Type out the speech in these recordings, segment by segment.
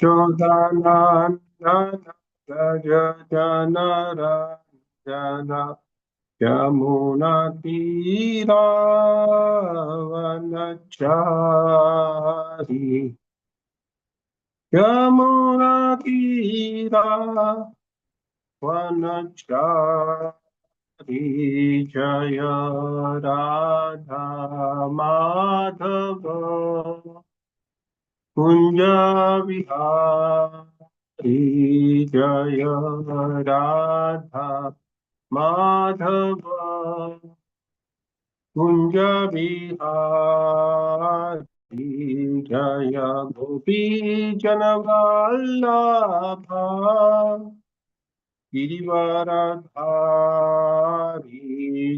यशोदानन्दन व्रज जनरञ्जन यमुनातीरावनचारि यमुनातीरावनचारि जय राधा माधव कुंज विहारी जय राधा माधव कुंज विहारी जय गोपी जनवल्लभा गिरिवरधारी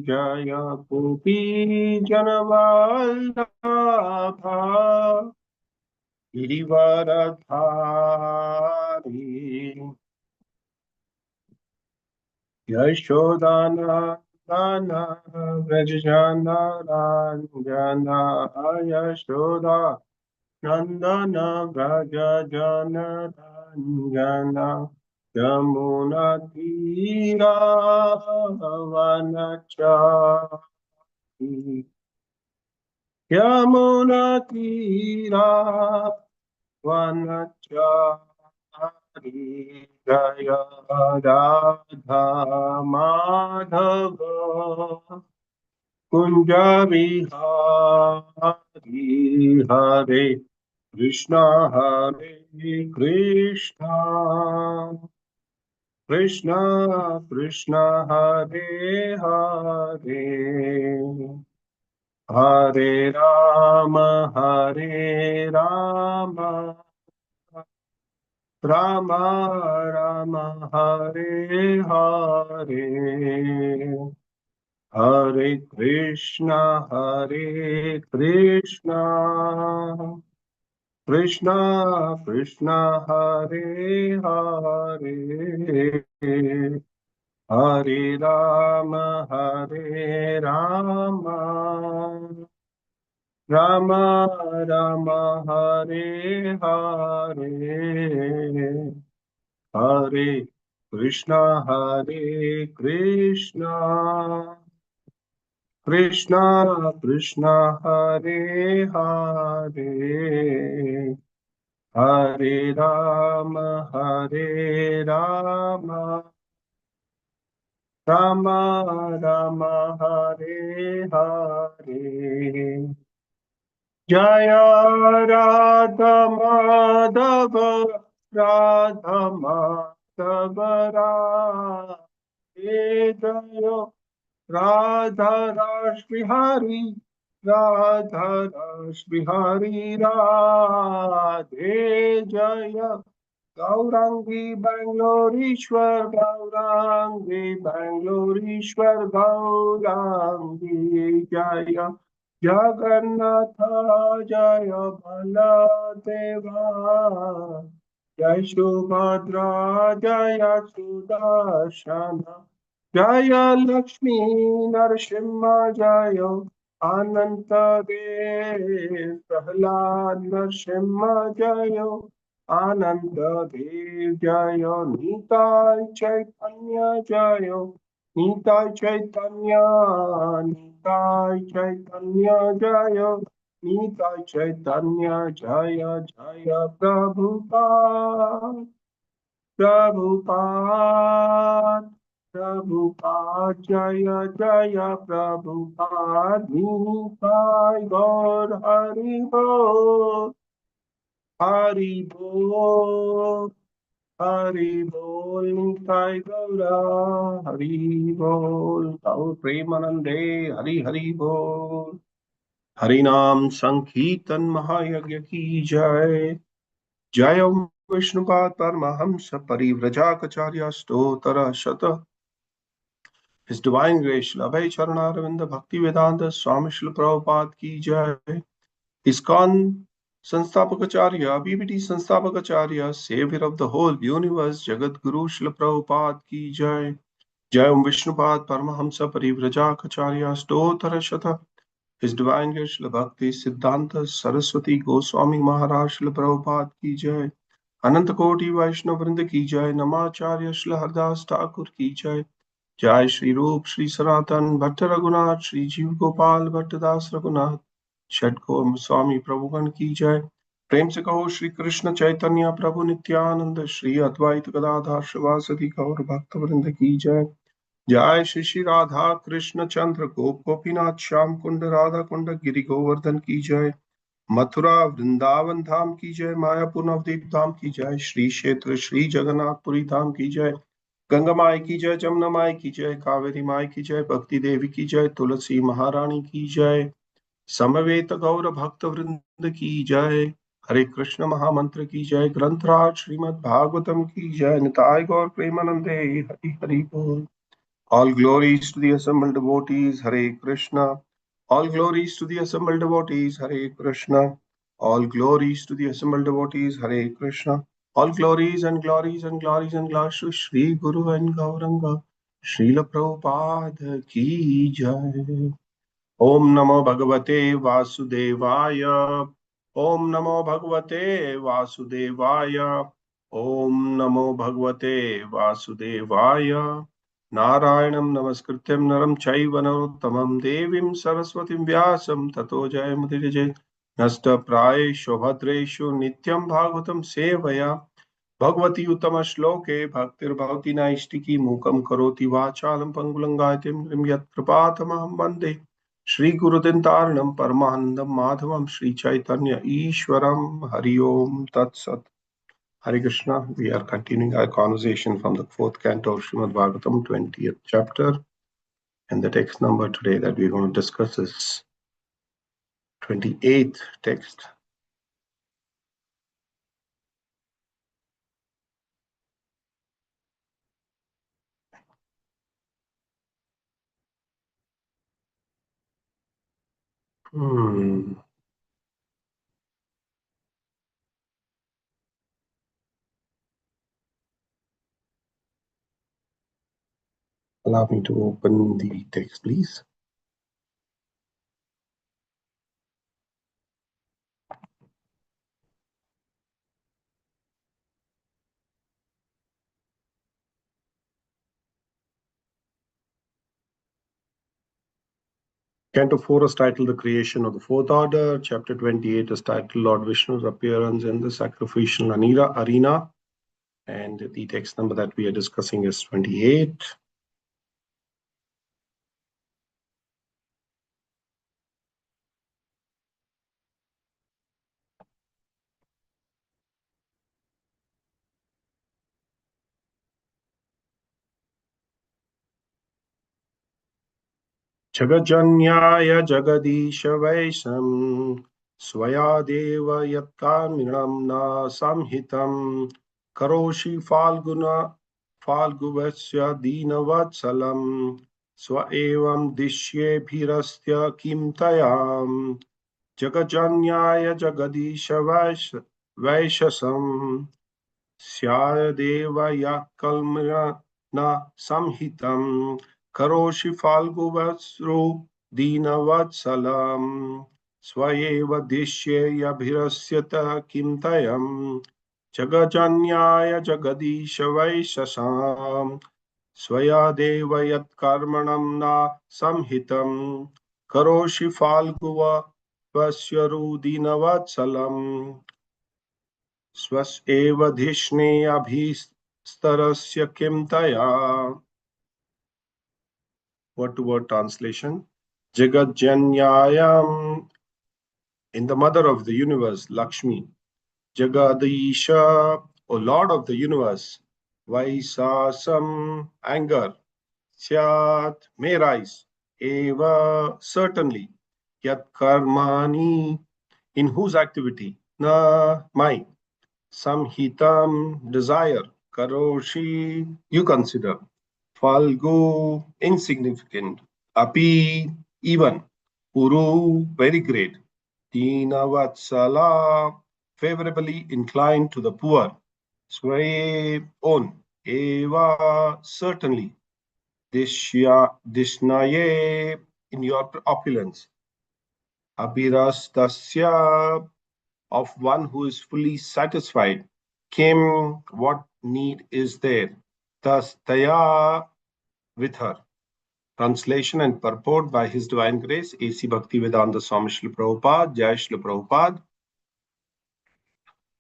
जय गोपी जनवल्लभा गिरिवरधारी यशोदानन्दन व्रजजनरञ्जन यशोदा नन्दन व्रजजनरञ्जन यमुनातीरावनचारि यमुनातीरावनचारि जय राधा माधव कुंज विहारी हरे कृष्णा कृष्णा कृष्णा हरे हरे हरे राम राम राम हरे हरे हरे कृष्णा कृष्णा कृष्णा हरे हरे हरे राम राम राम हरे हरे हरे कृष्णा कृष्णा कृष्णा हरे हरे हरे राम राम राम हरे हरे जय राधा माधव राधा माधव राधे जय राधा रास बिहारी राधे जय गौरांगी गौरांगी जय जगन्नाथ जय बलदेवा जय सुभद्रा जय सुदर्शन जय लक्ष्मी नरसिंह जय अनंत देव प्रहलाद नरसिंह जय आनंद देव जय निताय चैतन्य जय निताय चैतन्य जय निताय चैतन्य जय जय प्रभुपाद प्रभुपाद प्रभुपाद जय जय प्रभुपाद निताय गौर हरि बोल हरि बोल निताय गौरा हरि बोल गौर प्रेमानंदे हरि हरि बोल हरि नाम संकीर्तन महायज्ञ की जय जय ओम विष्णुपाद परमहंस परिव्रजाचार्य स्तोत्र शत His Divine Grace Abhay Charanaravindra Bhakti Vedanta Swami Srila Prabhupada की जय ISKCON Sanstapakacharya, BBT Sanstapakacharya, Savior of the whole universe, Jagat Guru Srila Prabhupada की जय जय ओम विष्णुपाद परमहंस परिव्रजाचार्य स्तोत्र शत His Divine Grace Srila Bhakti Siddhanta Saraswati Goswami Maharaj Srila Prabhupada की जय अनंत कोटि वैष्णव वृंद की जय। नमाचार्य श्री हरदास ठाकुर की जय। जय श्री रूप श्री सनातन भट्ट रघुनाथ श्री जीव गोपाल भट्टदास रघुनाथ षटको स्वामी प्रभुगण की जय। प्रेम से कहो श्री कृष्ण चैतन्य प्रभु नित्यानंद श्री अद्वैत गदाधर शिवासदि गौर भक्त वृंद की जय। जय श्री श्री राधा कृष्ण चंद्र गोप गोपीनाथ श्याम कुंड राधा कुंड गिरि गोवर्धन की जय। मथुरा वृंदावन धाम की जय। मायापुर नवदीप धाम की जय। श्री क्षेत्र श्री जगन्नाथपुरी धाम की जय। गंगा माई की जय। जमुना माई की जय। कावेरी माई की जय। भक्ति देवी की जय। तुलसी महारानी की जय। समवेत गौर भक्त वृंद की जय। हरे कृष्ण महामंत्र की जय। ग्रंथराज श्रीमद् भागवतम की जय। निताय गौर प्रेमानंदे हरि हरि बोल। All glories to the assembled devotees, Hare Krishna. All glories to the assembled devotees, Hare Krishna. All glories to the assembled devotees, Hare Krishna. All glories and glories and glories and glories to Sri Guru and Gauranga, Srila Prabhupada ki jai. Om Namo Bhagavate Vasudevaya. Om Namo Bhagavate Vasudevaya. Om Namo Bhagavate Vasudevaya. नारायणं नमस्कृत्यं नरं चैव नरोत्तमं देवीं सरस्वतीं व्यासं ततो जयमुदीरये। नष्टप्रायेषु भद्रेषु नित्यं भागवतं सेवया भगवती उत्तमश्लोके भक्तिर्भवति नैष्टिकी मूकं करोति वाचालं पङ्गुलङ्गायतिं यत्कृपातमहं वन्दे श्रीगुरुदिन्तारणं परमानन्दं माधवं श्रीचैतन्य ईश्वरं हरि ओम तत्सत्। Hare Krishna, we are continuing our conversation from the fourth canto of Srimad Bhagavatam, 20th chapter. And the text number today that we're going to discuss is 28th text. Allow me to open the text, please. Canto 4 is titled The Creation of the Fourth Order. Chapter 28 is titled Lord Vishnu's Appearance in the Sacrificial Arena. And the text number that we are discussing is 28. जगज्जन्याय Jagdish वैशं स्वया देव यत्कामिनं न संहितं करोषि फाल्गुवस्य दीनवत्सलं स्व एवं दिश्येभिरस्य किं तयाम् जगज्जन्याय जगदीश वैशसं स्यादेव यः कल्मष न संहितं करोषि फाल्गुवत्सरो दीनवत्सलं स्वयेव दिश्येयभिरस्यत किं तयं जगजन्याय जगदीश वैशसां स्वयादेव यत्कर्मणं न संहितं करोषि फाल्गुवत्सरो दीनवत्सलं स्वस्येव धिष्णेऽभिस्तरस्य किं तया. Word to word translation. Jagadjanyayam, in the mother of the universe, Lakshmi. Jagadisha, O Lord of the universe. Vaisasam, anger. Syat, may rise. Eva, certainly. Yat karmani, in whose activity? Na, mine. Samhitam, desire. Karoshi, you consider. Falgu, insignificant. Api, even. Uru, very great. Dinavatsala, favorably inclined to the poor. Sway, own. Eva, certainly. Dishnaye, in your opulence. Abhirastasya, of one who is fully satisfied. Kim, what need is there? Thus, Taya with her. Translation and purport by His Divine Grace, A.C. Bhaktivedanta Swami Srila Prabhupada, Jai Srila Prabhupada.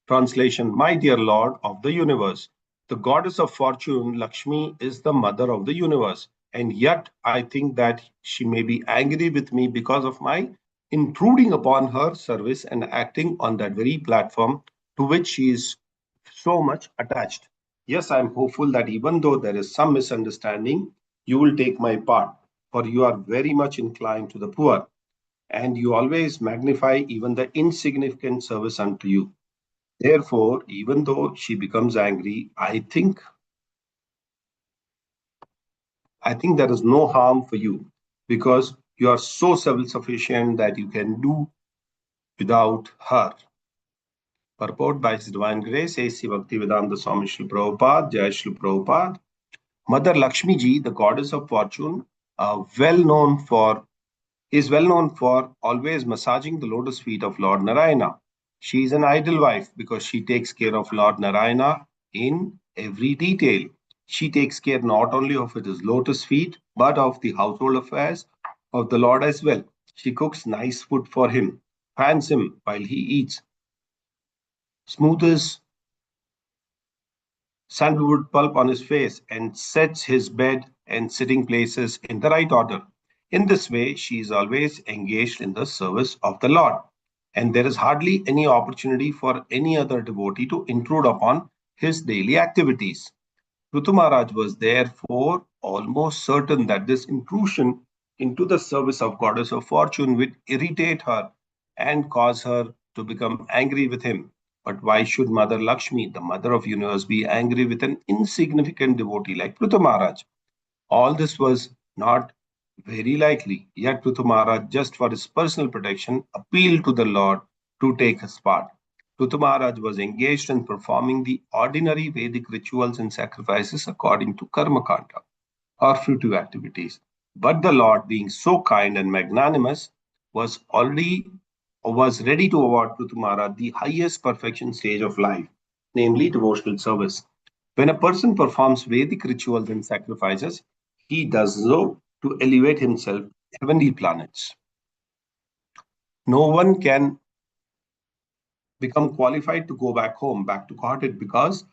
Translation, my dear Lord of the universe, the goddess of fortune, Lakshmi, is the mother of the universe. And yet, I think that she may be angry with me because of my intruding upon her service and acting on that very platform to which she is so much attached. Yes, I am hopeful that even though there is some misunderstanding, you will take my part, for you are very much inclined to the poor, and you always magnify even the insignificant service unto you. Therefore, even though she becomes angry, I think there is no harm for you because you are so self-sufficient that you can do without her. Purport by His Divine Grace, A.C. Bhaktivedanta Swami Srila Prabhupada, Jai Srila Prabhupada. Mother Lakshmi Ji, the goddess of fortune, well known for is well known for always massaging the lotus feet of Lord Narayana. She is an ideal wife because she takes care of Lord Narayana in every detail. She takes care not only of his lotus feet, but of the household affairs of the Lord as well. She cooks nice food for him, fans him while he eats, smoothes sandalwood pulp on his face, and sets his bed and sitting places in the right order. In this way, she is always engaged in the service of the Lord, and there is hardly any opportunity for any other devotee to intrude upon his daily activities. Prithu Maharaj was therefore almost certain that this intrusion into the service of goddess of fortune would irritate her and cause her to become angry with him. But why should Mother Lakshmi, the mother of universe, be angry with an insignificant devotee like Prithu Maharaj? All this was not very likely, yet Prithu Maharaj, just for his personal protection, appealed to the Lord to take his part. Prithu Maharaj was engaged in performing the ordinary Vedic rituals and sacrifices according to Karma Kanda, or fruitive activities. But the Lord, being so kind and magnanimous, was already was ready to award Prithu Maharaj the highest perfection stage of life, namely devotional service. When a person performs Vedic rituals and sacrifices, he does so to elevate himself to heavenly planets. No one can become qualified to go back home, back to Godhead, because,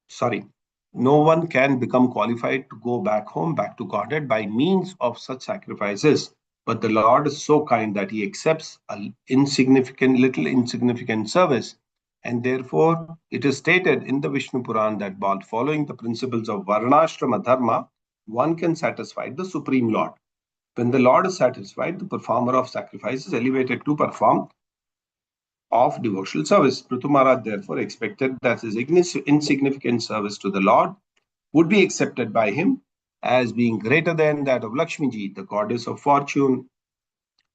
sorry, no one can become qualified to go back home, back to Godhead by means of such sacrifices. But the Lord is so kind that he accepts a little insignificant service. And therefore, it is stated in the Vishnu Puran that while following the principles of Varnashrama Dharma, one can satisfy the Supreme Lord. When the Lord is satisfied, the performer of sacrifice is elevated to perform of devotional service. Prithu Maharaj therefore expected that his insignificant service to the Lord would be accepted by him as being greater than that of Lakshmi Ji, the goddess of fortune,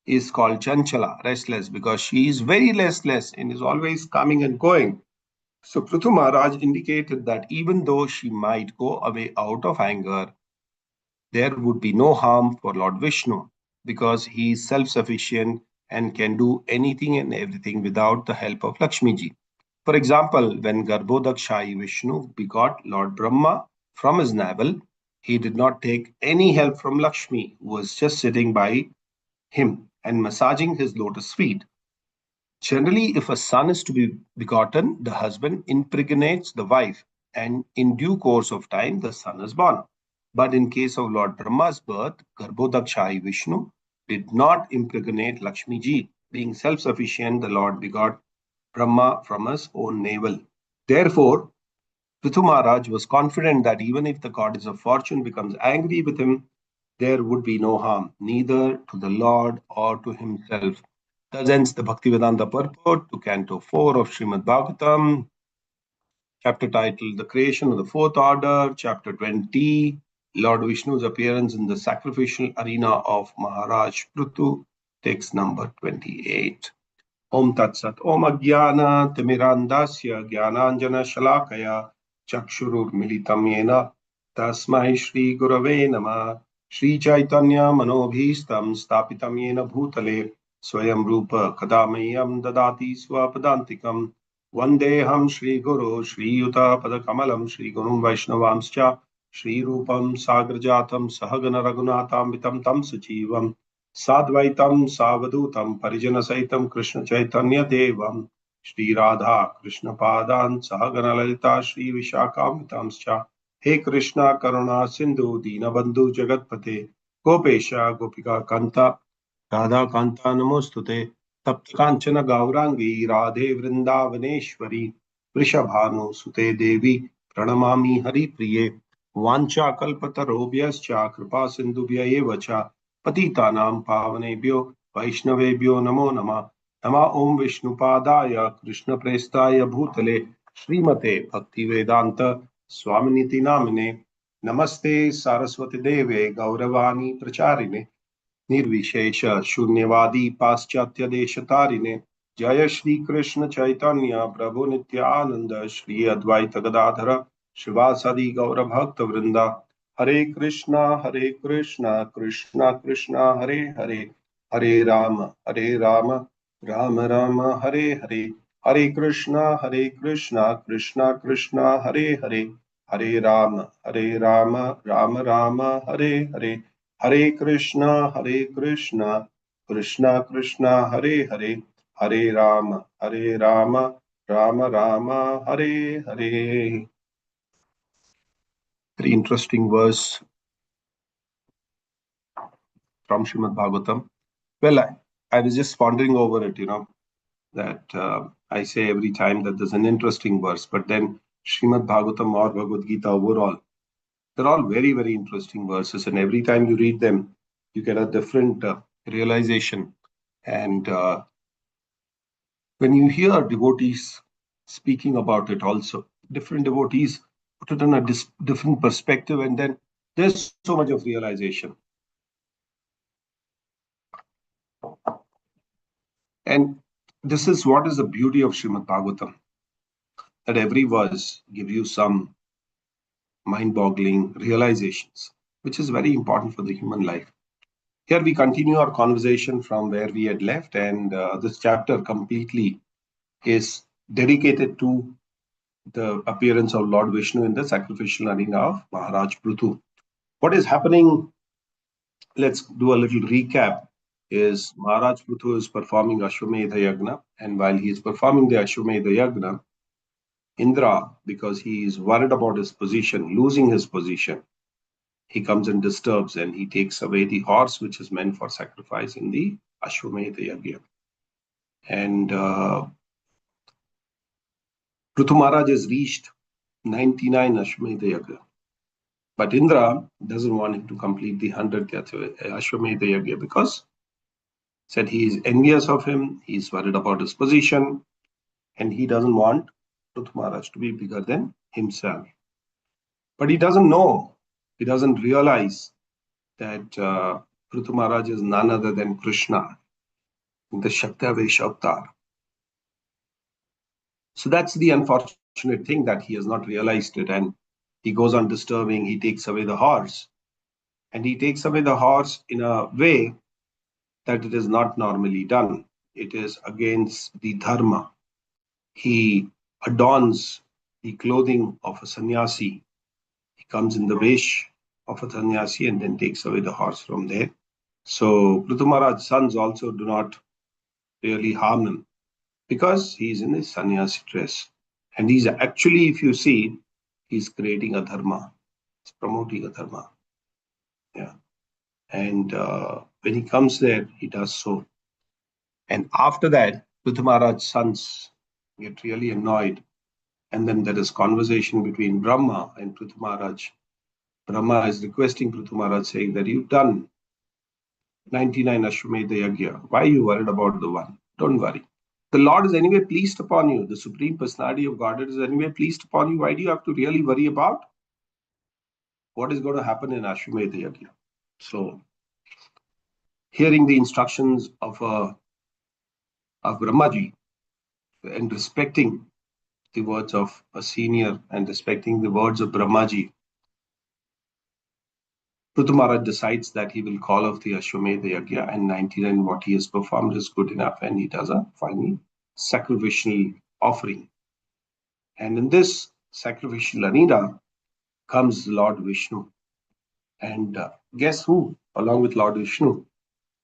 is called Chanchala, restless, because she is very restless and is always coming and going. So Prithu Maharaj indicated that even though she might go away out of anger, there would be no harm for Lord Vishnu because he is self-sufficient and can do anything and everything without the help of Lakshmi Ji. For example, when Garbhodakshai Vishnu begot Lord Brahma from his navel, he did not take any help from Lakshmi, who was just sitting by him and massaging his lotus feet. Generally, if a son is to be begotten, the husband impregnates the wife, and in due course of time, the son is born. But in case of Lord Brahma's birth, Garbhodakshai Vishnu did not impregnate Lakshmi Ji. Being self-sufficient, the Lord begot Brahma from his own navel. Therefore, Prithu Maharaj was confident that even if the goddess of fortune becomes angry with him, there would be no harm, neither to the Lord or to himself. Thus ends the Bhaktivedanta purport to Canto 4 of Srimad Bhagavatam, chapter titled The Creation of the Fourth Order, chapter 20, Lord Vishnu's appearance in the sacrificial arena of Maharaj Prithu, text number 28. Om Tat Sat Om Ajnana Timirandasya Jnananjana Shalakaya Chakshurur Militam Yena Tasmai Shri Gurave Nama Shri Chaitanya Manobhistam Stapitam Yena Bhutale Swayam Rupa Kadamayam Dadati Swapadantikam वन्देऽहं श्रीगुरो श्रीयुतापदकमलं श्रीगुरुं वैष्णवांश्च श्रीरूपं साग्रजातं सहगण रघुनाथान्वितं तं सजीवं साद्वैतं सावधूतं परिजनसहितं कृष्णचैतन्यदेवं श्रीराधा कृष्णपादान् सहगण ललिता श्रीविशाखान्वितांश्च हे कृष्ण करुणा सिन्धु दीनबन्धु जगत्पते गोपेश गोपिका कान्ता राधा कांता नमोस्तुते तप्त कांचन गौरांगी राधे वृंदावनेश्वरी वृषभानुसुते देवी प्रणमामि हरिप्रिये वाञ्छाकल्पतरुभ्यश्च कृपा सिन्धुभ्य एव च पतितानां पावनेभ्यो वैष्णवेभ्यो नमो नमः नमः ओं विष्णुपादाय कृष्णप्रेष्ठाय भूतले श्रीमते भक्तिवेदांत स्वामिनिति नामिने नमस्ते सारस्वती देवे गौरवाणी प्रचारिणे निर्विशेष शून्यवादी पाश्चात्य देश तारिणे जय श्री कृष्ण चैतन्य प्रभु नित्यानंद श्री अद्वैत गदाधर शिवासादि गौर भक्त वृंदा हरे Krishna Krishna Krishna Hare Hare Hare Ram Ram Ram Hare Hare Hare Krishna Krishna Krishna Hare Hare Hare Ram Ram Ram Hare Hare Hare Krishna Krishna Krishna Hare Hare Hare Ram Ram Ram Hare Hare. Very interesting verse from Srimad Bhagavatam. Well, I was just pondering over it, that I say every time that there's an interesting verse, but then Srimad Bhagavatam or Bhagavad Gita overall, they're all very, very interesting verses, and every time you read them, you get a different realization. And when you hear devotees speaking about it also, different devotees put it in a different perspective, and then there's so much of realization. And this is what is the beauty of Srimad Bhagavatam, that every verse gives you some mind-boggling realizations, which is very important for the human life. Here we continue our conversation from where we had left, and this chapter completely is dedicated to the appearance of Lord Vishnu in the sacrificial arena of Maharaj Prithu. What is happening? Let's do a little recap. Is Maharaj Prithu is performing Ashwamedha Yagna, and while he is performing the Ashwamedha Yagna, Indra, because he is worried about his position, losing his position, he comes and disturbs and he takes away the horse which is meant for sacrifice in the Ashwamedha Yagna. And Prithu Maharaj has reached 99 Ashwamedha Yagna. But Indra doesn't want him to complete the 100th Ashwamedha Yagna because said he is envious of him, he's worried about his position, and he doesn't want Prithu Maharaj to be bigger than himself. But he doesn't know, he doesn't realize that Prithu Maharaj is none other than Krishna, the Shaktavesh avatar. So that's the unfortunate thing, that he has not realized it, and he goes on disturbing, he takes away the horse. And he takes away the horse in a way that it is not normally done. It is against the dharma. He adorns the clothing of a sannyasi. He comes in the vesh of a sannyasi and then takes away the horse from there. So Prithu Maharaj's sons also do not really harm him because he's in his sannyasi dress. And he's actually, if you see, he's creating a dharma. He's promoting a dharma. Yeah. And when he comes there, he does so. And after that, Prithu Maharaj's sons get really annoyed. And then there is conversation between Brahma and Prithu Maharaj. Brahma is requesting Prithu Maharaj, saying that you've done 99 Ashwamedha Yagya. Why are you worried about the one? Don't worry. The Lord is anyway pleased upon you. The Supreme Personality of Godhead is anyway pleased upon you. Why do you have to really worry about what is going to happen in Ashwamedha Yagya? So, hearing the instructions of Brahmaji and respecting the words of a senior and respecting the words of Brahmaji, Prithu Maharaj decides that he will call off the Ashwamedha Yagya, and 99 what he has performed is good enough, and he does a final sacrificial offering. And in this sacrificial arena comes Lord Vishnu. And guess who? Along with Lord Vishnu,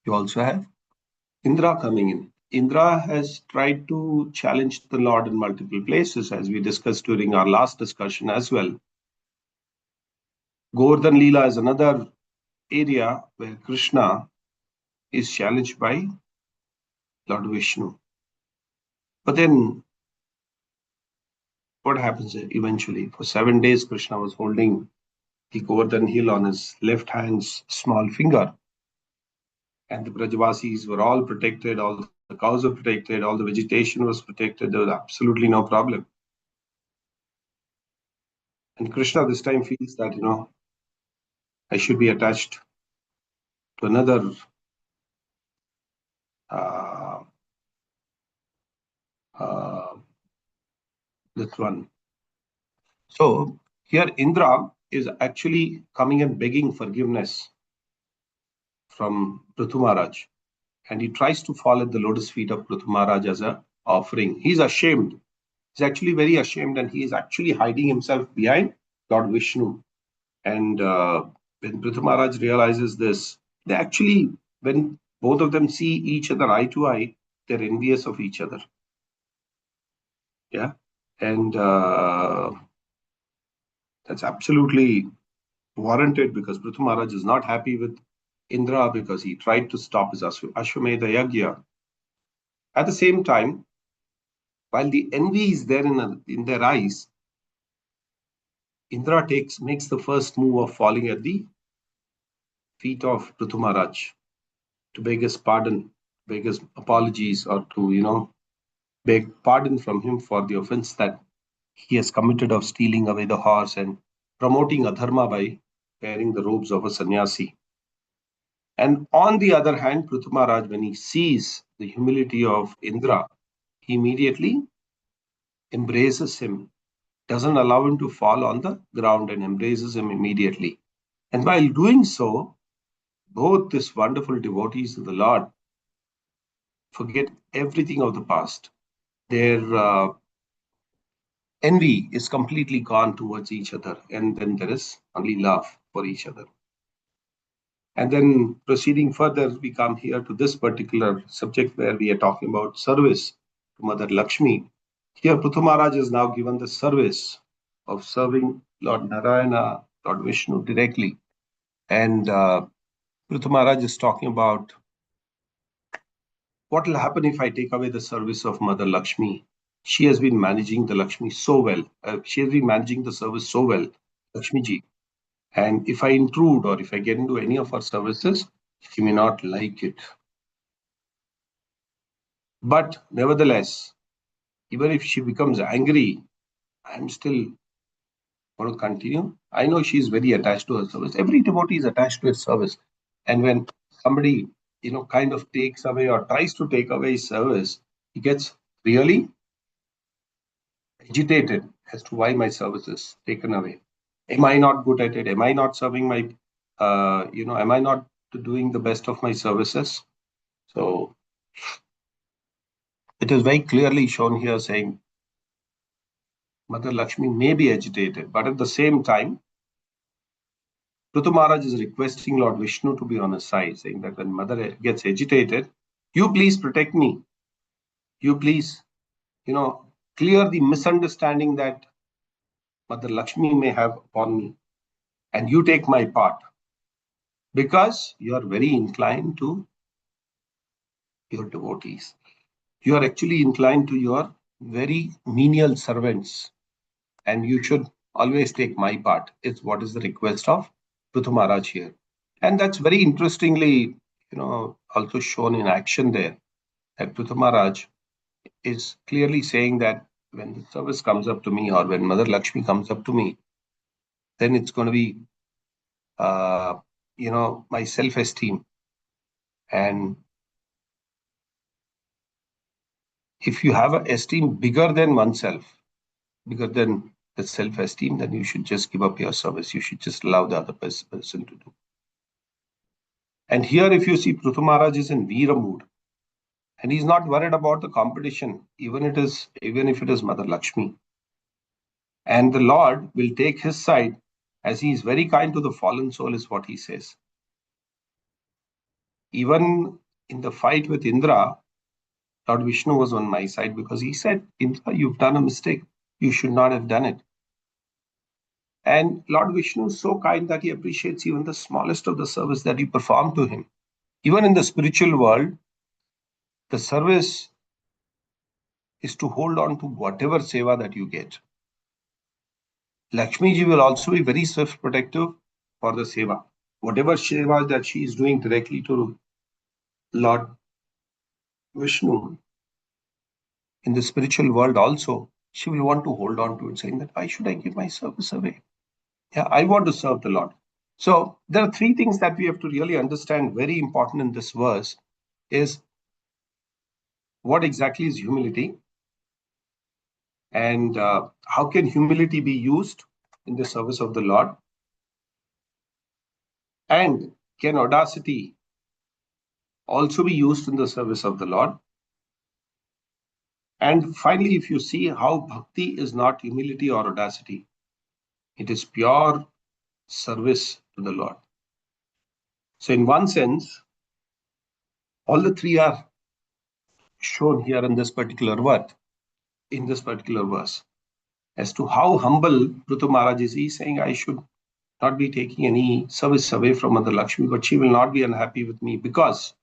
you also have Indra coming in. Indra has tried to challenge the Lord in multiple places, as we discussed during our last discussion as well. Govardhan Leela is another area where Krishna is challenged by Lord Vishnu. But then what happens eventually? For 7 days, Krishna was holding the Govardhan hill on his left hand's small finger. And the Brajavasis were all protected, all the cows were protected, all the vegetation was protected. There was absolutely no problem. And Krishna this time feels that, I should be attached to another uh, uh, this one. So here Indra is actually coming and begging forgiveness from Prithu Maharaj. And he tries to fall at the lotus feet of Prithu Maharaj as an offering. He's ashamed. He's actually very ashamed, and he is actually hiding himself behind Lord Vishnu. And when Prithu Maharaj realizes this, they actually, when both of them see each other eye to eye, they're envious of each other. Yeah. And that's absolutely warranted, because Prithu Maharaj is not happy with Indra because he tried to stop his Ashwamedha Yagya. At the same time, while the envy is there in their eyes, Indra makes the first move of falling at the feet of Prithu Maharaj to beg his pardon, beg his apologies, or to, beg pardon from him for the offense that he has committed of stealing away the horse and promoting adharma by wearing the robes of a sannyasi. And on the other hand, Prithu Maharaj, when he sees the humility of Indra, he immediately embraces him, doesn't allow him to fall on the ground, and embraces him immediately. And while doing so, both these wonderful devotees of the Lord forget everything of the past. Their envy is completely gone towards each other, and then there is only love for each other. And then proceeding further, we come here to this particular subject where we are talking about service to Mother Lakshmi. Here, Prithu Maharaj is now given the service of serving Lord Narayana, Lord Vishnu directly. And Prithu Maharaj is talking about what will happen if I take away the service of Mother Lakshmi. She has been managing the Lakshmi so well. She has been managing the service so well, Lakshmi ji. And if I intrude or if I get into any of her services, she may not like it. But nevertheless, even if she becomes angry, I'm still going to continue. I know she is very attached to her service. Every devotee is attached to his service. And when somebody, kind of takes away or tries to take away his service, he gets really agitated as to why my service is taken away. Am I not good at it? Am I not serving am I not doing the best of my services? So it is very clearly shown here saying Mother Lakshmi may be agitated, but at the same time, Prithu Maharaj is requesting Lord Vishnu to be on his side, saying that when Mother gets agitated, you please protect me. You please, clear the misunderstanding that Mother Lakshmi may have upon me, and you take my part, because you are very inclined to your devotees. You are actually inclined to your very menial servants, and you should always take my part. It's what is the request of Prithu Maharaj here. And that's very interestingly, also shown in action there. That Prithu Maharaj is clearly saying that when the service comes up to me, or when Mother Lakshmi comes up to me, then it's going to be, my self-esteem. And if you have an esteem bigger than oneself, bigger than the self-esteem, then you should just give up your service. You should just allow the other person to do. And here, if you see, Prithu Maharaj is in Veera mood, and he's not worried about the competition, even if it is Mother Lakshmi. And the Lord will take his side as he is very kind to the fallen soul, is what he says. Even in the fight with Indra, Lord Vishnu was on my side because he said, Indra, you've done a mistake. You should not have done it. And Lord Vishnu is so kind that he appreciates even the smallest of the service that you perform to him. Even in the spiritual world, the service is to hold on to whatever seva that you get. Lakshmi ji will also be very self-protective for the seva. Whatever seva that she is doing directly to Lord Vishnu, in the spiritual world also, she will want to hold on to it, saying that, why should I give my service away? Yeah, I want to serve the Lord. So there are three things that we have to really understand, very important in this verse, is what exactly is humility, and how can humility be used in the service of the Lord, and can audacity also be used in the service of the Lord. And finally, if you see how bhakti is not humility or audacity, it is pure service to the Lord. So in one sense, all the three are shown here in this particular word, in this particular verse, as to how humble Prithu Maharaj is. He's saying, I should not be taking any service away from Mother Lakshmi, but she will not be unhappy with me because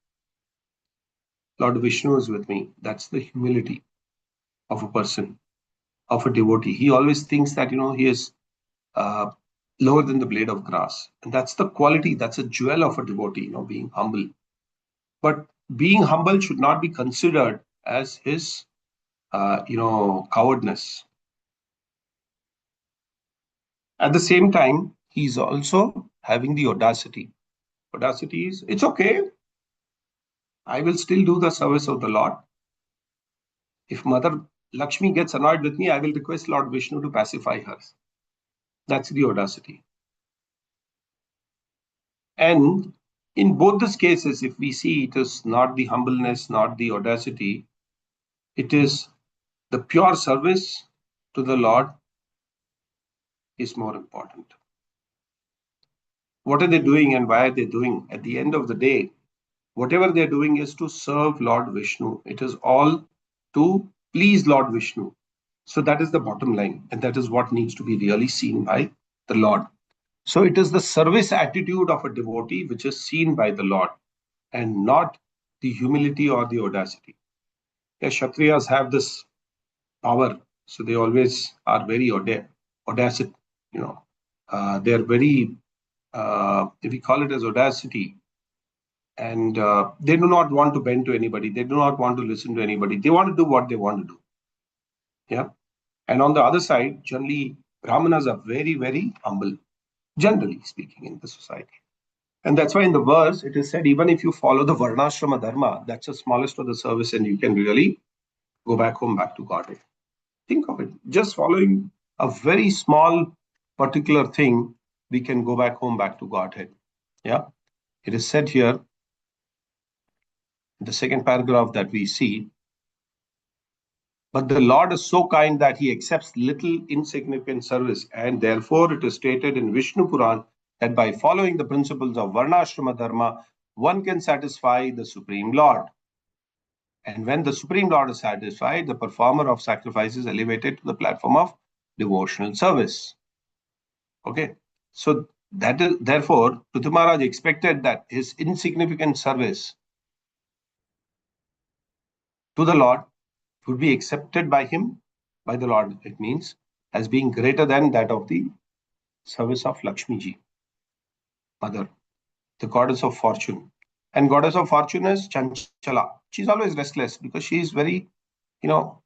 Lord Vishnu is with me. That's the humility of a person, of a devotee. He always thinks that, he is uh, lower than the blade of grass. And that's the quality, that's a jewel of a devotee, being humble. But being humble should not be considered as his, cowardness. At the same time, he's also having the audacity. Audacity is, it's okay. I will still do the service of the Lord. If Mother Lakshmi gets annoyed with me, I will request Lord Vishnu to pacify her. That's the audacity. And in both these cases, if we see, it is not the humbleness, not the audacity, it is the pure service to the Lord is more important. What are they doing and why are they doing? At the end of the day, whatever they're doing is to serve Lord Vishnu. It is all to please Lord Vishnu. So that is the bottom line. And that is what needs to be really seen by the Lord. So it is the service attitude of a devotee which is seen by the Lord and not the humility or the audacity. Yeah, Kshatriyas have this power. So they always are very audacity, they're very, if we call it as audacity, and they do not want to bend to anybody. They do not want to listen to anybody. They want to do what they want to do. Yeah. And on the other side, generally, Brahmanas are very, very humble, generally speaking, in the society. And that's why in the verse, it is said, even if you follow the Varnashrama Dharma, that's the smallest of the service, and you can really go back home, back to Godhead. Think of it. Just following a very small particular thing, we can go back home, back to Godhead. Yeah. It is said here, the second paragraph that we see, but the Lord is so kind that he accepts little insignificant service, and therefore it is stated in Vishnu Puran that by following the principles of Varnashrama Dharma, one can satisfy the Supreme Lord. And when the Supreme Lord is satisfied, the performer of sacrifice is elevated to the platform of devotional service. Okay, so that is therefore Prithu Maharaj expected that his insignificant service to the Lord would be accepted by him, by the Lord. It means as being greater than that of the service of Lakshmi ji, mother, the goddess of fortune. And goddess of fortune is Chanchala. She's always restless because she is very,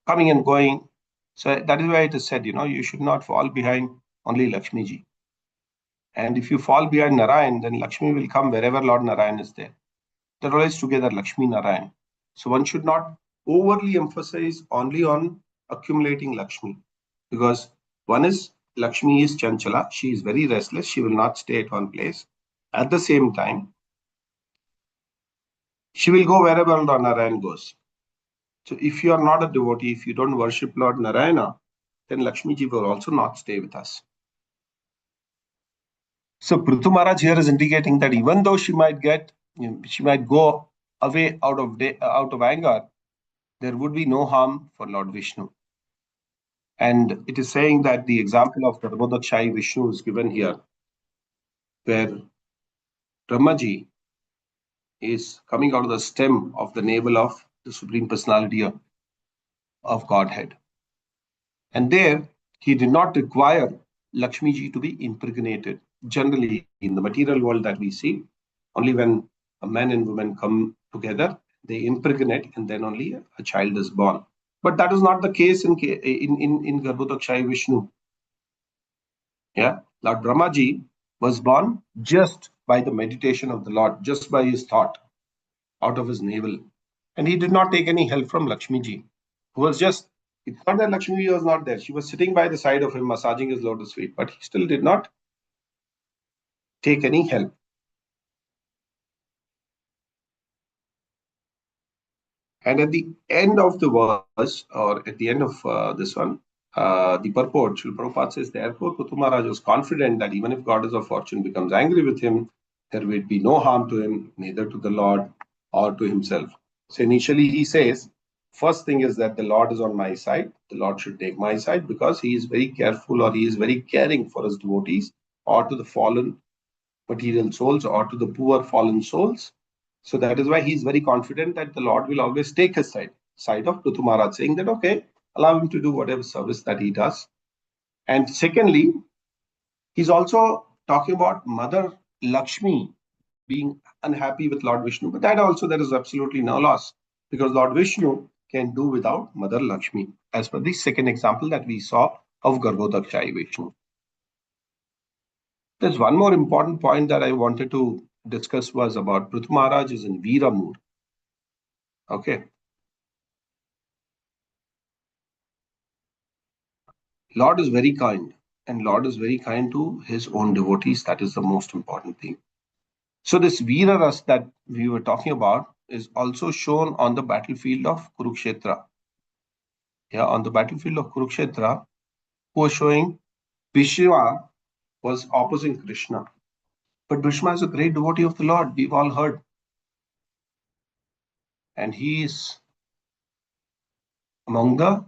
coming and going. So that is why it is said, you should not fall behind only Lakshmi ji. And if you fall behind Narayan, then Lakshmi will come wherever Lord Narayan is there. They're always together, Lakshmi Narayan. So one should not overly emphasize only on accumulating Lakshmi, because one is Lakshmi is Chanchala. She is very restless. She will not stay at one place. At the same time, she will go wherever Lord Narayan goes. So if you are not a devotee, if you don't worship Lord Narayana, then Lakshmi ji will also not stay with us. So Prithu Maharaj here is indicating that even though she might go away out of anger, there would be no harm for Lord Vishnu. And it is saying that the example of Garbhodakshai Vishnu is given here, where Brahmaji is coming out of the stem of the navel of the Supreme Personality of Godhead. And there, he did not require Lakshmi ji to be impregnated. Generally, in the material world that we see, only when a man and woman come together, they impregnate, and then only a child is born. But that is not the case in Garbhodakshai Vishnu. Yeah, Lord Brahmaji was born just by the meditation of the Lord, just by his thought out of his navel. And he did not take any help from Lakshmi ji, who was just, it's not that Lakshmi ji was not there. She was sitting by the side of him, massaging his lotus feet, but he still did not take any help. And at the end of the verse, or at the end of this one, the purport, Srila Prabhupada says, therefore, Prithu Maharaj was confident that even if Goddess of Fortune becomes angry with him, there will be no harm to him, neither to the Lord or to himself. So initially he says, first thing is that the Lord is on my side. The Lord should take my side because he is very careful, or he is very caring for his devotees, or to the fallen material souls, or to the poor fallen souls. So that is why he is very confident that the Lord will always take his side of Prithu Maharaj, saying that, okay, allow him to do whatever service that he does. And secondly, he's also talking about Mother Lakshmi being unhappy with Lord Vishnu. But that also, there is absolutely no loss, because Lord Vishnu can do without Mother Lakshmi, as per the second example that we saw of Garbhodakshai Vishnu. There's one more important point that I wanted to discuss was about Prithu Maharaj is in Veera mood. Okay. Lord is very kind, and Lord is very kind to his own devotees. That is the most important thing. So this Veera Ras that we were talking about is also shown on the battlefield of Kurukshetra. Yeah, on the battlefield of Kurukshetra, who was showing Bhishma was opposing Krishna. But Bhishma is a great devotee of the Lord, we've all heard. And he is among the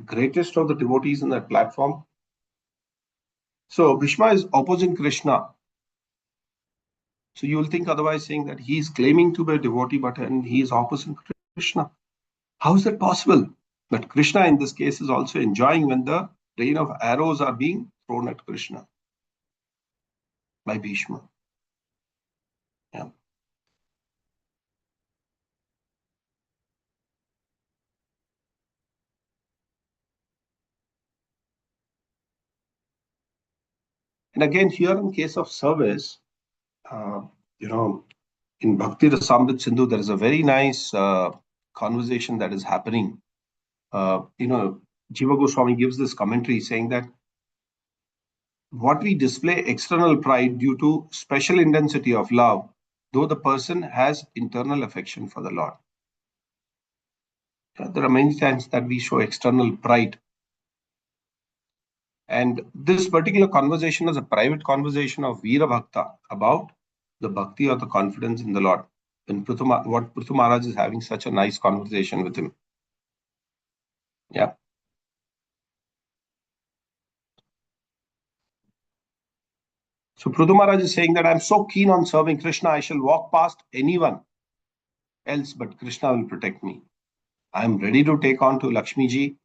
greatest of the devotees in that platform. So Bhishma is opposing Krishna. So you will think otherwise, saying that he is claiming to be a devotee, but and he is opposing Krishna. How is that possible? But Krishna in this case is also enjoying when the rain of arrows are being thrown at Krishna by Bhishma. Yeah. And again, here in case of service, uh, in Bhakti Rasamrit Sindhu, there is a very nice conversation that is happening. Jiva Goswami gives this commentary saying that what we display external pride due to special intensity of love, though the person has internal affection for the Lord. There are many times that we show external pride. And this particular conversation is a private conversation of Veera Bhakta about the bhakti or the confidence in the Lord. When Prithu Maharaj is having such a nice conversation with him. Yeah. So Prithu Maharaj is saying that I'm so keen on serving Krishna, I shall walk past anyone else, but Krishna will protect me. I am ready to take on to Lakshmi ji,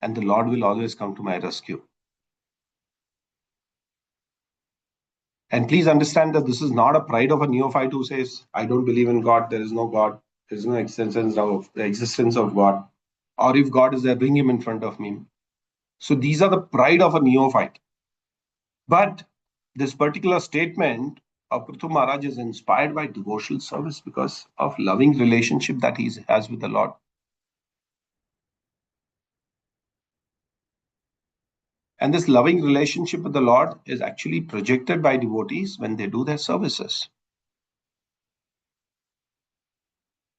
and the Lord will always come to my rescue. And please understand that this is not a pride of a neophyte who says, I don't believe in God, there is no God, there is no existence of God. Or if God is there, bring him in front of me. So these are the pride of a neophyte. But this particular statement of Prithu Maharaj is inspired by devotional service because of loving relationship that he has with the Lord. And this loving relationship with the Lord is actually projected by devotees when they do their services.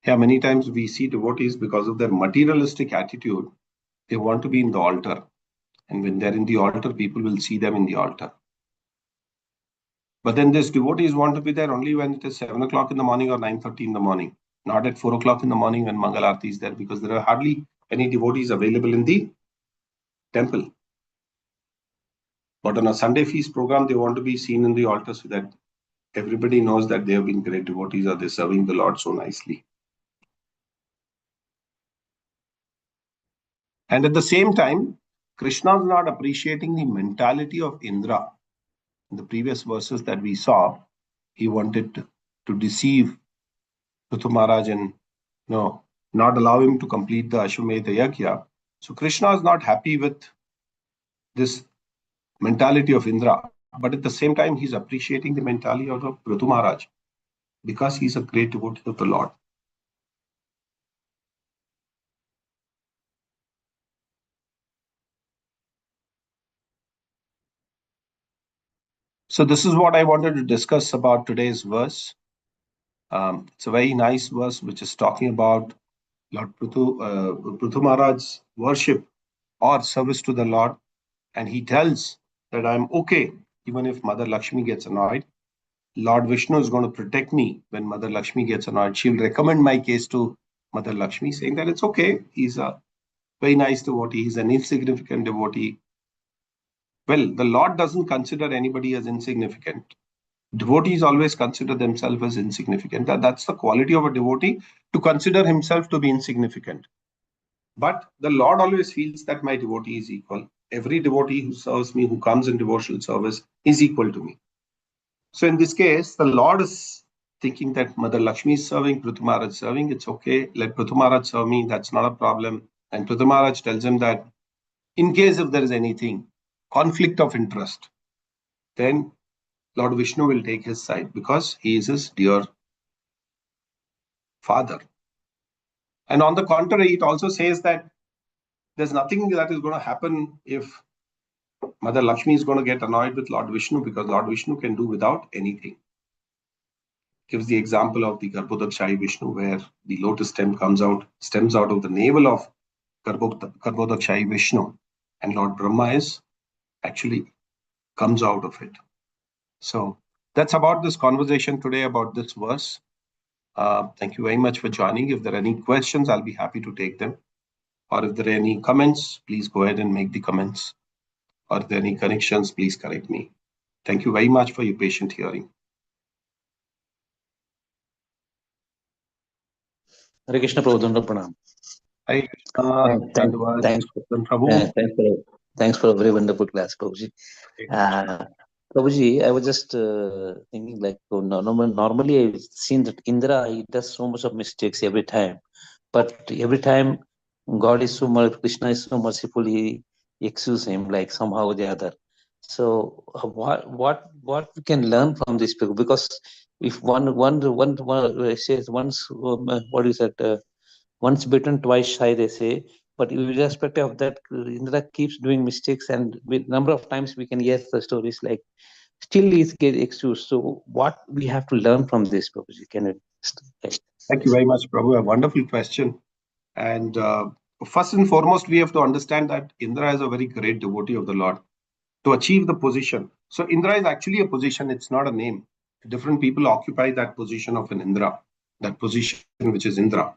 Yeah, many times we see devotees, because of their materialistic attitude, they want to be in the altar And when they're in the altar, people will see them in the altar. But then these devotees want to be there only when it is 7 o'clock in the morning or 9:30 in the morning, not at 4 o'clock in the morning when Mangal Aarti is there, because there are hardly any devotees available in the temple. But on a Sunday feast program, they want to be seen in the altar so that everybody knows that they have been great devotees or they're serving the Lord so nicely. And at the same time, Krishna is not appreciating the mentality of Indra. In the previous verses that we saw, he wanted to deceive Prithu Maharaj and not allow him to complete the Ashwamedha Yajna. So Krishna is not happy with this mentality of Indra, but at the same time, he's appreciating the mentality of Prithu Maharaj because he's a great devotee of the Lord. So this is what I wanted to discuss about today's verse. It's a very nice verse which is talking about Lord Prithu Maharaj's worship or service to the Lord. And he tells that I'm okay even if Mother Lakshmi gets annoyed. Lord Vishnu is going to protect me when Mother Lakshmi gets annoyed. She'll recommend my case to Mother Lakshmi, saying that it's okay. He's a very nice devotee. He's an insignificant devotee. Well, the Lord doesn't consider anybody as insignificant. Devotees always consider themselves as insignificant. That's the quality of a devotee, to consider himself to be insignificant. But the Lord always feels that my devotee is equal. Every devotee who serves me, who comes in devotional service, is equal to me. So in this case, the Lord is thinking that Mother Lakshmi is serving, Prithu Maharaj is serving, it's okay. Let Prithu Maharaj serve me, that's not a problem. And Prithu Maharaj tells him that in case if there is anything, conflict of interest, then Lord Vishnu will take his side because he is his dear father. And on the contrary, it also says that there's nothing that is going to happen if Mother Lakshmi is going to get annoyed with Lord Vishnu, because Lord Vishnu can do without anything. Gives the example of the Garbhodakshai Vishnu, where the lotus stems out of the navel of Garbhodakshai Vishnu, and Lord Brahma actually comes out of it. So that's about this conversation today about this verse. Thank you very much for joining. If there are any questions, I'll be happy to take them. Or if there are any comments, please go ahead and make the comments. Or if there are any corrections, please correct me. Thank you very much for your patient hearing. Hare Krishna Prabhu, Danda Pranam. Hare Krishna, thanks for a very wonderful class, Prabhuji. Prabhuji, I was just thinking, like, normally I've seen that Indra, he does so much of mistakes every time, but every time God is Krishna is so merciful, he excuses him like somehow or the other. So what we can learn from this? Because if one says once, what is that? Once bitten, twice shy, they say. But irrespective of that, Indra keeps doing mistakes, and with number of times we can hear the stories like still he's get excused. So what we have to learn from this, Prabhuji? Can it? Thank you very much, Prabhu. A wonderful question. And first and foremost, we have to understand that Indra is a very great devotee of the Lord to achieve the position. So Indra is actually a position, it's not a name. Different people occupy that position of an Indra, that position which is Indra.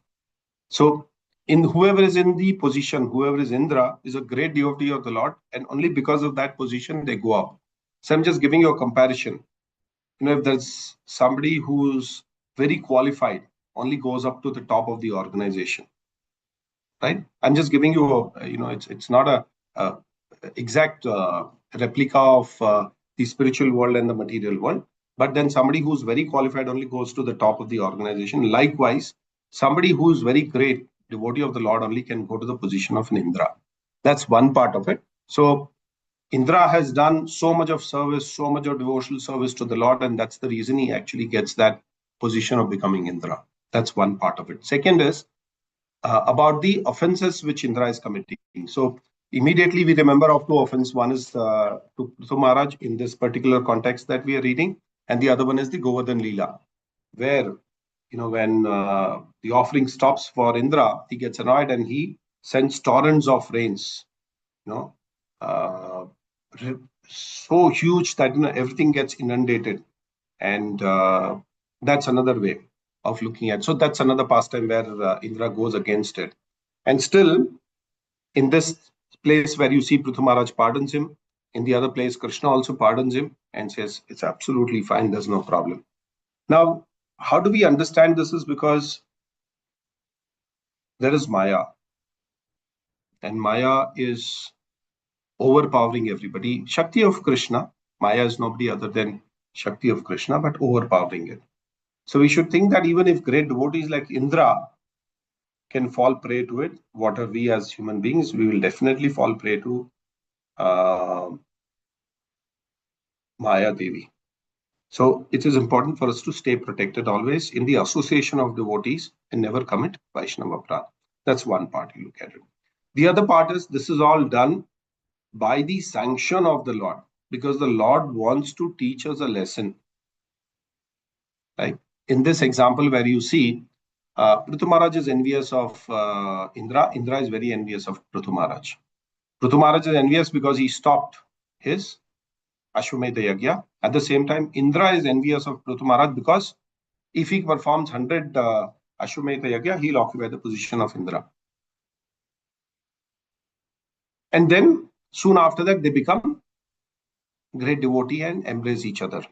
So in whoever is in the position, whoever is Indra is a great devotee of the Lord, and only because of that position they go up. So I'm just giving you a comparison. If there's somebody who's very qualified, only goes up to the top of the organization, right? I'm just giving you it's not a exact replica of the spiritual world and the material world, but then somebody who's very qualified only goes to the top of the organization. Likewise, somebody who's very great devotee of the Lord only can go to the position of an Indra. That's one part of it. So Indra has done so much of service, so much of devotional service to the Lord, and that's the reason he actually gets that position of becoming Indra. That's one part of it. Second is about the offenses which Indra is committing. So immediately we remember of two offenses. One is to Prithu Maharaj in this particular context that we are reading, and the other one is the Govardhan Leela, where when the offering stops for Indra, he gets annoyed and he sends torrents of rains, uh, so huge that everything gets inundated, and that's another way of looking at. So that's another pastime where Indra goes against it, and still in this place where you see Prithu Maharaj pardons him, in the other place Krishna also pardons him and says it's absolutely fine, there's no problem. Now, how do we understand this? Is because there is Maya, and Maya is overpowering everybody. Shakti of Krishna, Maya is nobody other than Shakti of Krishna, but overpowering it. So we should think that even if great devotees like Indra can fall prey to it, what are we as human beings? We will definitely fall prey to uh, Maya Devi. So it is important for us to stay protected always in the association of devotees and never commit Vaishnava Prana. That's one part you look at it. The other part is this is all done by the sanction of the Lord, because the Lord wants to teach us a lesson. Like in this example where you see Prithu Maharaj is envious of Indra. Indra is very envious of Prithu Maharaj. Prithu Maharaj is envious because he stopped his Ashwamedha Yagya. At the same time, Indra is envious of Prithu Maharaj because if he performs 100 Ashwamedha Yagya, he'll occupy the position of Indra. And then soon after that, they become great devotee and embrace each other.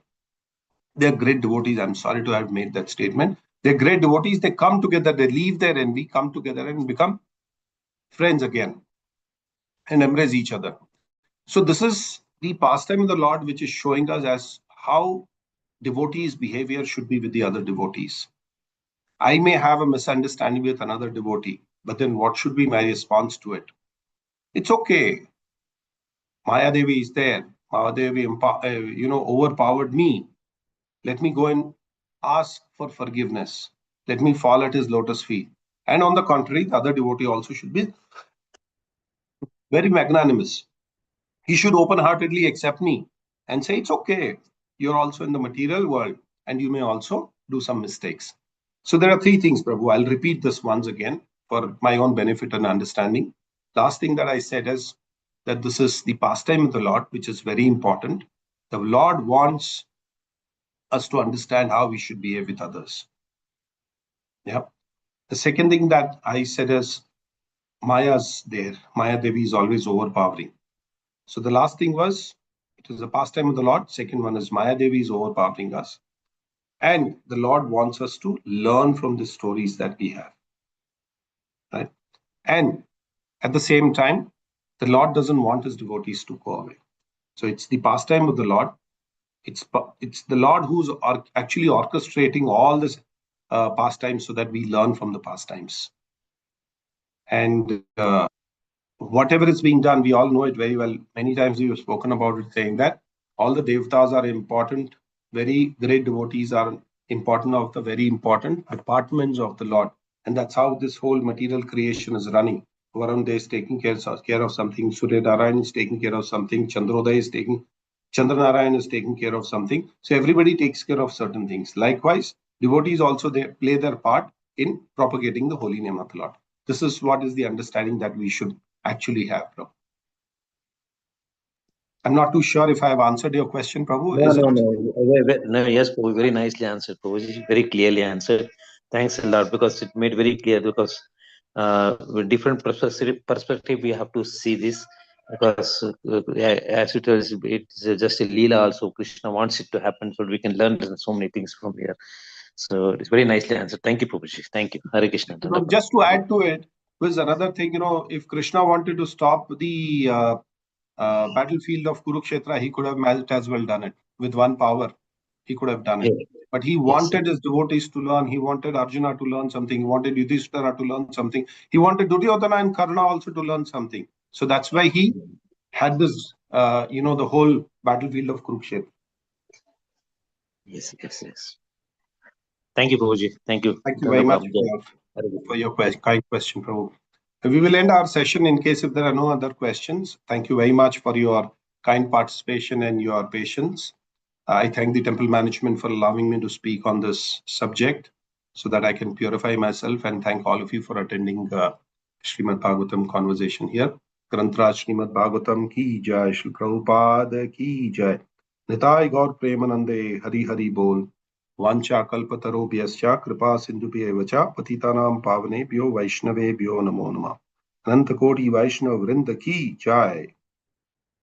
They're great devotees. I'm sorry to have made that statement. They're great devotees. They come together, they leave their envy, come together and become friends again and embrace each other. So this is the pastime of the Lord, which is showing us as how devotees' behavior should be with the other devotees. I may have a misunderstanding with another devotee, but then what should be my response to it? It's okay. Maya Devi is there. Maya Devi, overpowered me. Let me go and ask for forgiveness. Let me fall at his lotus feet. And on the contrary, the other devotee also should be very magnanimous. He should open-heartedly accept me and say, it's okay. You're also in the material world and you may also do some mistakes. So there are three things, Prabhu. I'll repeat this once again for my own benefit and understanding. Last thing that I said is that this is the pastime of the Lord, which is very important. The Lord wants us to understand how we should behave with others. Yeah. The second thing that I said is Maya's there. Maya Devi is always overpowering. So the last thing was, it is a pastime of the Lord. Second one is Maya Devi is overpowering us. And the Lord wants us to learn from the stories that we have. Right? And at the same time, the Lord doesn't want his devotees to go away. So it's the pastime of the Lord. It's the Lord who's actually orchestrating all this pastimes so that we learn from the pastimes. And whatever is being done, we all know it very well. Many times we have spoken about it, saying that all the devtas are important, very great devotees are important of the very important departments of the Lord. And that's how this whole material creation is running. Varun is taking care of something, Surya Narayan is taking care of something, Chandranarayan is taking care of something. So everybody takes care of certain things. Likewise, devotees also they play their part in propagating the holy name of the Lord. This is what is the understanding that we should actually have, Prabhu. I'm not too sure if I have answered your question, Prabhu. No, Is no, it? no. No, yes, Prabhu, very nicely answered, Prabhu. Very clearly answered. Thanks a lot because it made very clear because with different perspective we have to see this because as it is, it's just a leela also. Krishna wants it to happen so we can learn so many things from here. So it's very nicely answered. Thank you, Prabhuji. Thank you. Hare Krishna. Just to add to it, was another thing, if Krishna wanted to stop the battlefield of Kurukshetra, he could have might as well done it with one power. He could have done Yeah. it. But he Yes. wanted his devotees to learn. He wanted Arjuna to learn something. He wanted Yudhishthira to learn something. He wanted Duryodhana and Karna also to learn something. So that's why he had this, the whole battlefield of Kurukshetra. Yes, yes, yes. Thank you, Prabhuji. Thank you. Thank you very much Dhanapram. for your kind question, Prabhu. We will end our session in case if there are no other questions. Thank you very much for your kind participation and your patience. I thank the temple management for allowing me to speak on this subject so that I can purify myself, and thank all of you for attending Srimad Bhagavatam conversation here. ग्रंथराज Shrimad Bhagavatam की जय। श्री प्रभुपाद की जय। निताय गौर प्रेमानंदे हरि हरि बोल। वांछा कल्पतरुभ्यश्च कृपा सिंधुभ्येव च पतितानां पावनेभ्यो वैष्णवेभ्यो नमो नमः। अनंत कोटि वैष्णव वृंद की जय।